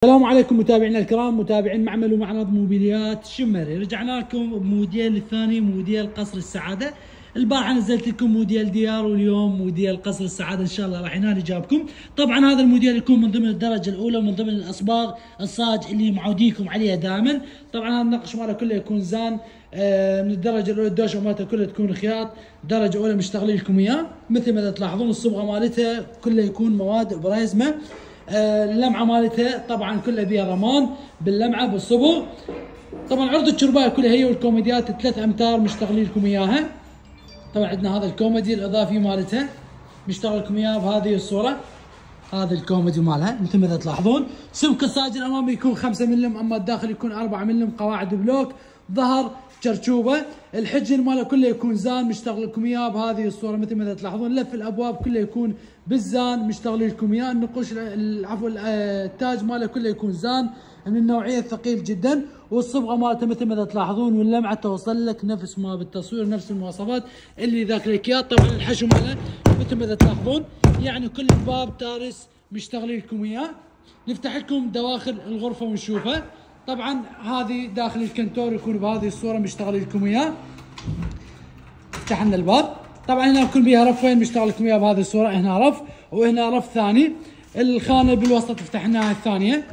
السلام عليكم متابعينا الكرام، متابعين معمل ومعرض موبيليات شمري. رجعنا لكم بموديل الثاني، موديل قصر السعاده. البارحه نزلت لكم موديل ديار، واليوم موديل قصر السعاده ان شاء الله راح ينال اجابكم. طبعا هذا الموديل يكون من ضمن الدرجه الاولى ومن ضمن الاصباغ الصاج اللي معودينكم عليها دائما. طبعا هذا النقش ماله كله يكون زان من الدرجه الاولى، الدوشه مالته كلها تكون خياط درجه اولى مشتغلين لكم اياه. مثل ما تلاحظون الصبغه مالتها كلها يكون مواد بريزمه. اللمعه مالتها طبعا كلها بيها رمان باللمعه بالصبغ. طبعا عرض الشربايه كلها هي والكوميديات 3 امتار مشتغلين لكم اياها. طبعا عندنا هذا الكوميدي الاضافي مالتها مشتغل لكم اياه بهذه الصوره. هذا الكوميدي مالها مثل ما تلاحظون. سمك الصاج الامامي يكون 5 ملم، اما الداخل يكون 4 ملم. قواعد بلوك، ظهر شرشوبه. الحجر ماله كله يكون زان مشتغل لكم اياه بهذه الصوره مثل ما تلاحظون. لف الابواب كله يكون بالزان مشتغل لكم اياه. النقوش عفوا التاج ماله كله يكون زان من النوعيه الثقيل جدا. والصبغه مالته مثل ما تلاحظون، واللمعه توصل لك نفس ما بالتصوير، نفس المواصفات اللي ذاك لك اياه. طبعا الحشو ماله مثل ما تلاحظون، يعني كل الباب تارس مشتغل لكم اياه. نفتح لكم دواخل الغرفه ونشوفها. طبعا هذه داخل الكنتور يكون بهذه الصوره مشتغل لكم اياه. فتحنا الباب. طبعا هنا يكون بها رفين مشتغل لكم اياه بهذه الصوره. هنا رف وهنا رف ثاني. الخانه بالوسط فتحناها الثانيه.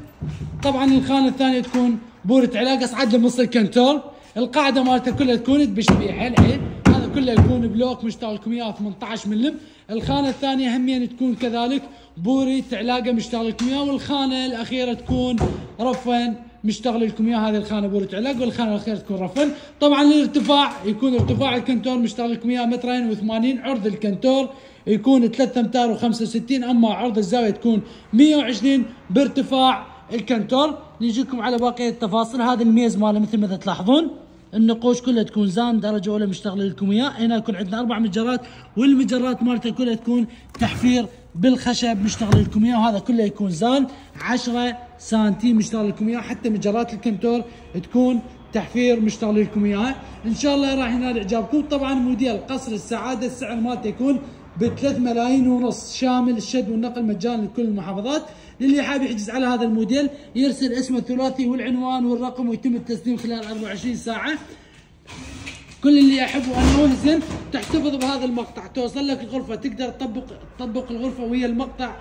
طبعا الخانه الثانيه تكون بوره علاج اصعد لنص الكنتور. القاعده مالتها كلها تكون بشبيحه العين. هذا كله يكون بلوك مشتغل لكم اياه 18 ملم. الخانه الثانيه همين تكون كذلك بورة علاقه مشتغل لكم اياه. والخانه الاخيره تكون رفين مشتغل لكم اياه. هذه الخانه بورة علاج، والخانه الاخيره تكون رفن. طبعا الارتفاع يكون ارتفاع الكنتور مشتغل لكم اياه 2.80 عرض الكنتور يكون 3 امتار و65. اما عرض الزاويه تكون 120 بارتفاع الكنتور. نجيكم على باقي التفاصيل. هذا الميز ماله مثل ما تلاحظون، النقوش كلها تكون زان درجه اولى مشتغل لكم اياه. هنا يكون عندنا 4 مجرات، والمجرات مالته كلها تكون تحفير بالخشب مشتغل لكم اياه. وهذا كله يكون زان 10 سنتيم مشتغل لكم اياه. حتى مجرات الكنتور تكون تحفير مشتغل لكم اياها. ان شاء الله راح ينال اعجابكم. طبعا موديل قصر السعاده السعر مالته يكون ب3 ملايين ونص، شامل الشد والنقل مجانا لكل المحافظات. للي حاب يحجز على هذا الموديل يرسل اسمه الثلاثي والعنوان والرقم، ويتم التسليم خلال 24 ساعه. كل اللي يحب ان يوهزن تحتفظ بهذا المقطع، توصل لك الغرفه، تقدر تطبق الغرفه وهي المقطع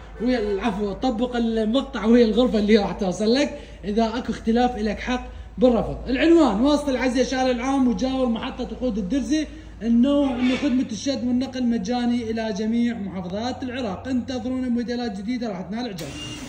طبق المقطع وهي الغرفه اللي راح توصل لك. اذا اكو اختلاف لك حق بالرفض. العنوان وسط العزية شارع العام مجاور محطه وقود الدرزي. النوع انه خدمه الشد والنقل مجاني الى جميع محافظات العراق. انتظرونا موديلات جديده راح تنال اعجابكم.